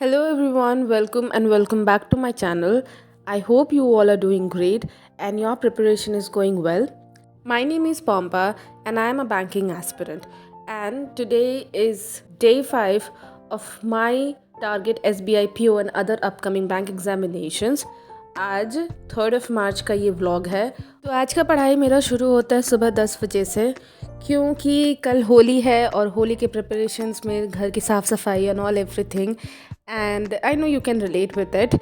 Hello everyone, welcome back to my channel. I hope you all are doing great and your preparation is going well. My name is Pompa and I am a banking aspirant. And today is day 5 of my target SBI PO and other upcoming bank examinations. आज 3rd of March का ये vlog है। तो आज का पढ़ाई मेरा शुरू होता है सुबह 10 बजे से, क्योंकि कल होली है और होली के प्रिपरेशंस में घर की साफ़ सफाई and all everything, and I know you can relate with it.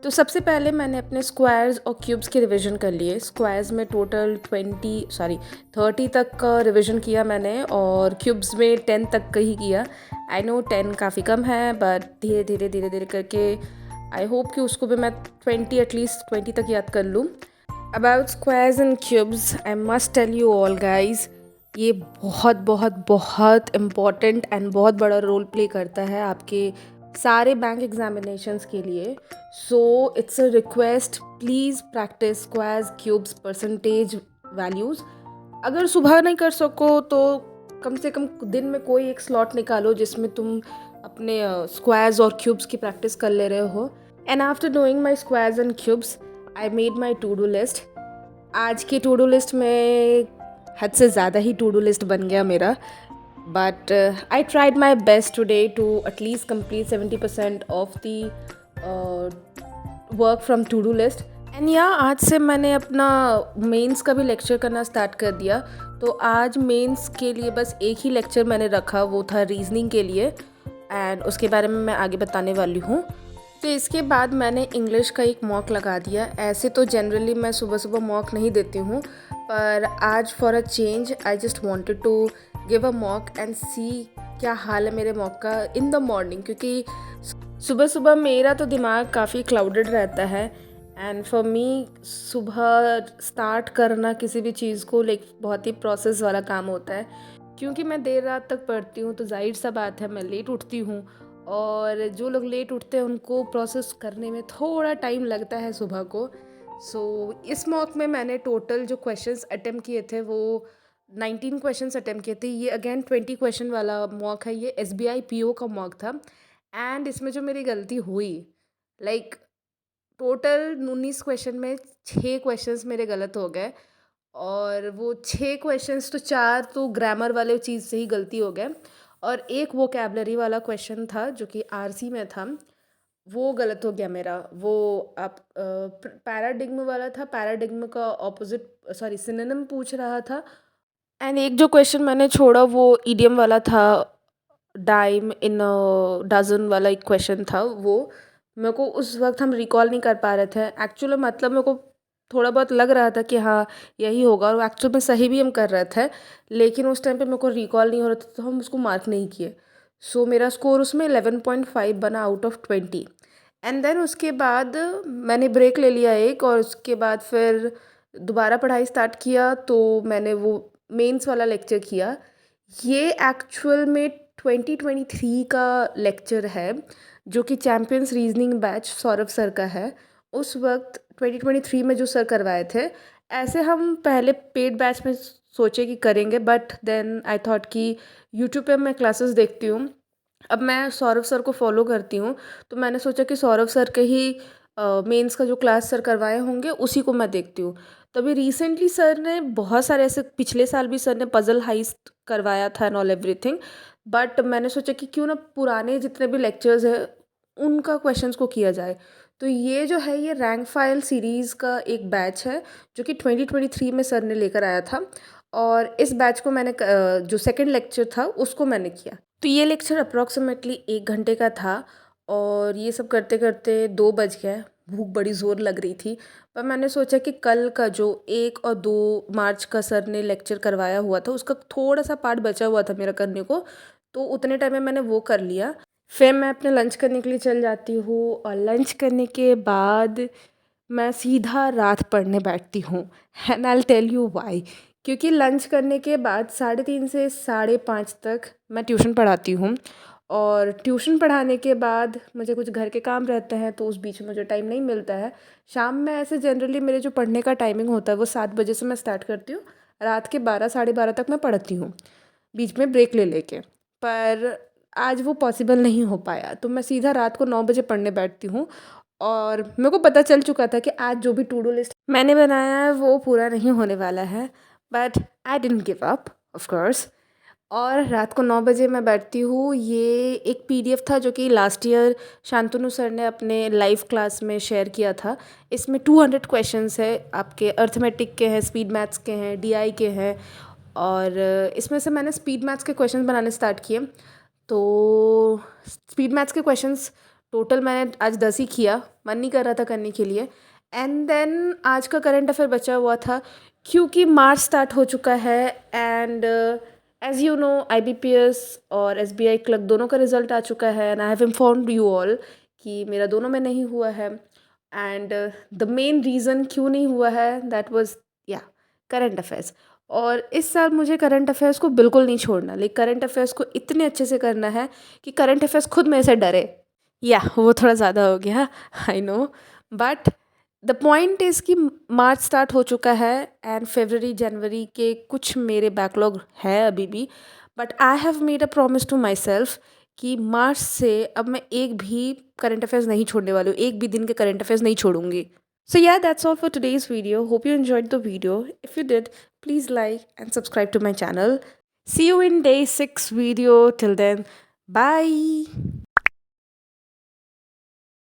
तो सबसे पहले मैंने अपने स्क्वायर्स और क्यूब्स के रिवीजन कर लिए। स्क्वायर्स में टोटल 30 तक का रिवीजन किया मैंने, और क्यूब्स में 10 तक का ही किया। आई नो 10 काफ़ी कम है, बट धीरे धीरे करके आई होप कि उसको भी मैं 20 तक याद कर लूँ। About squares and cubes, I must tell you all guys, ये बहुत बहुत बहुत इम्पॉर्टेंट एंड बहुत बड़ा रोल प्ले करता है आपके सारे बैंक एग्जामिनेशंस के लिए। So it's a request, please practice squares, cubes, percentage, values. अगर सुबह नहीं कर सको तो कम से कम दिन में कोई एक स्लॉट निकालो जिसमें तुम अपने स्क्वायर्स और क्यूब्स की प्रैक्टिस कर ले रहे हो। And after doing my squares and cubes, I made my to do list. आज की टू डू लिस्ट में हद से ज़्यादा ही टू डू लिस्ट बन गया मेरा, but I tried my best today to at least complete 70% of the work from to do list. And या आज से मैंने अपना मेंस का भी लेक्चर करना स्टार्ट कर दिया। तो आज मेंस के लिए बस एक ही लेक्चर मैंने रखा, वो था रीजनिंग के लिए, एंड उसके बारे में मैं आगे बताने वाली हूँ। तो इसके बाद मैंने इंग्लिश का एक मॉक लगा दिया। ऐसे तो जनरली मैं सुबह सुबह मॉक नहीं देती हूँ, पर आज for a change I just wanted to give a mock and see क्या हाल है मेरे मॉक का इन द मॉर्निंग, क्योंकि सुबह सुबह मेरा तो दिमाग काफ़ी क्लाउडेड रहता है। एंड फॉर मी सुबह स्टार्ट करना किसी भी चीज़ को बहुत ही प्रोसेस वाला काम होता है, क्योंकि मैं देर रात तक पढ़ती हूँ। तो जाहिर सा बात है मैं लेट उठती हूँ, और जो लोग लेट उठते हैं उनको प्रोसेस करने में थोड़ा टाइम लगता है सुबह को। सो इस मॉक में मैंने टोटल जो क्वेश्चंस अटेम्प्ट किए थे वो 19 क्वेश्चंस अटेम्प्ट किए थे। ये अगेन 20 क्वेश्चन वाला मॉक है। ये SBI PO का मॉक था। एंड इसमें जो मेरी गलती हुई, लाइक टोटल 19 क्वेश्चन में 6 क्वेश्चंस मेरे गलत हो गए, और वो 6 क्वेश्चंस तो 4 तो ग्रामर वाले चीज़ से ही गलती हो गए, और एक वोकैबलरी वाला क्वेश्चन था जो कि RC में था, वो गलत हो गया मेरा। वो आप पैराडिग्म वाला था, पैराडिग्म का ऑपोजिट सॉरी सिनोनिम पूछ रहा था। एंड एक जो क्वेश्चन मैंने छोड़ा वो ईडियम वाला था, डाइम इन डजन वाला एक क्वेश्चन था। वो मेरे को उस वक्त हम रिकॉल नहीं कर पा रहे थे। एक्चुअली मतलब मेरे को थोड़ा बहुत लग रहा था कि हाँ यही होगा, और एक्चुअल में सही भी हम कर रहे थे, लेकिन उस टाइम पे मेरे को रिकॉल नहीं हो रहा था तो हम उसको मार्क नहीं किए। सो मेरा स्कोर उसमें 11.5 बना आउट ऑफ 20। एंड देन उसके बाद मैंने ब्रेक ले लिया एक, और उसके बाद फिर दोबारा पढ़ाई स्टार्ट किया। तो मैंने वो मेंस वाला लेक्चर किया। ये एक्चुअल में 2023 का लेक्चर है, जो कि champions reasoning batch Saurabh sir का है। उस वक्त 2023 में जो सर करवाए थे, ऐसे हम पहले पेड बैच में सोचे कि करेंगे, बट देन आई थॉट कि यूट्यूब पे मैं क्लासेस देखती हूँ। अब मैं सौरभ सर को फॉलो करती हूँ, तो मैंने सोचा कि सौरभ सर के ही मेंस का जो क्लास सर करवाए होंगे उसी को मैं देखती हूँ। तभी रिसेंटली सर ने बहुत सारे ऐसे, पिछले साल भी सर ने पज़ल हाइस्ट करवाया था एंड ऑल एवरीथिंग, बट मैंने सोचा कि क्यों ना पुराने जितने भी लेक्चर्स हैं उनका क्वेश्चंस को किया जाए। तो ये जो है ये रैंक फाइल सीरीज़ का एक बैच है जो कि 2023 में सर ने लेकर आया था, और इस बैच को मैंने जो सेकंड लेक्चर था उसको मैंने किया। तो ये लेक्चर अप्रॉक्सीमेटली 1 घंटे का था, और ये सब करते करते 2 बज गए। भूख बड़ी ज़ोर लग रही थी, पर मैंने सोचा कि कल का जो 1 और 2 मार्च का सर ने लेक्चर करवाया हुआ था उसका थोड़ा सा पार्ट बचा हुआ था मेरा करने को, तो उतने टाइम में मैंने वो कर लिया। फिर मैं अपने लंच करने के लिए चल जाती हूँ, और लंच करने के बाद मैं सीधा रात पढ़ने बैठती हूँ। And I will tell you why. क्योंकि लंच करने के बाद 3:30 से 5:30 तक मैं ट्यूशन पढ़ाती हूँ, और ट्यूशन पढ़ाने के बाद मुझे कुछ घर के काम रहते हैं, तो उस बीच में मुझे टाइम नहीं मिलता है। शाम में ऐसे जनरली मेरे जो पढ़ने का टाइमिंग होता है वो 7 बजे से मैं स्टार्ट करती हूँ, रात के 12 साढ़े 12 तक मैं पढ़ती हूँ, बीच में ब्रेक ले लेके। पर आज वो पॉसिबल नहीं हो पाया, तो मैं सीधा रात को 9 बजे पढ़ने बैठती हूँ। और मेरे को पता चल चुका था कि आज जो भी टू डू लिस्ट मैंने बनाया है वो पूरा नहीं होने वाला है, but I didn't give up of course. और रात को 9 बजे मैं बैठती हूँ। ये एक पीडीएफ था जो कि लास्ट ईयर शांतनु सर ने अपने लाइव क्लास में शेयर किया था। इसमें 200 क्वेश्चंस है, आपके अर्थमेटिक के हैं, स्पीड मैथ्स के हैं, डीआई के हैं। और इसमें से मैंने स्पीड मैथ्स के क्वेश्चंस बनाने स्टार्ट किए। तो स्पीड मैथ्स के क्वेश्चंस टोटल मैंने आज 10 ही किया, मन नहीं कर रहा था करने के लिए। एंड देन आज का करंट अफेयर बचा हुआ था, क्योंकि मार्च स्टार्ट हो चुका है। And as you know IBPS और एसबीआई क्लर्क दोनों का रिजल्ट आ चुका है, and I have informed you all कि मेरा दोनों में नहीं हुआ है। एंड द मेन रीज़न क्यों नहीं हुआ है दैट वाज या करंट अफेयर्स। और इस साल मुझे करंट अफेयर्स को बिल्कुल नहीं छोड़ना, लेकिन करंट अफेयर्स को इतने अच्छे से करना है कि करंट अफेयर्स खुद मेरे से डरे। या वो थोड़ा ज़्यादा हो गया, I know, but the point is कि मार्च स्टार्ट हो चुका है एंड फरवरी जनवरी के कुछ मेरे बैकलॉग है अभी भी। But I have made a promise to myself कि मार्च से अब मैं एक भी करंट अफेयर्स नहीं छोड़ने वाली हूँ, एक भी दिन के करंट अफेयर्स नहीं छोड़ूंगी। So yeah, that's all for today's video. Hope you enjoyed the video. If you did, please like and subscribe to my channel. See you in day 6 video. Till then, bye.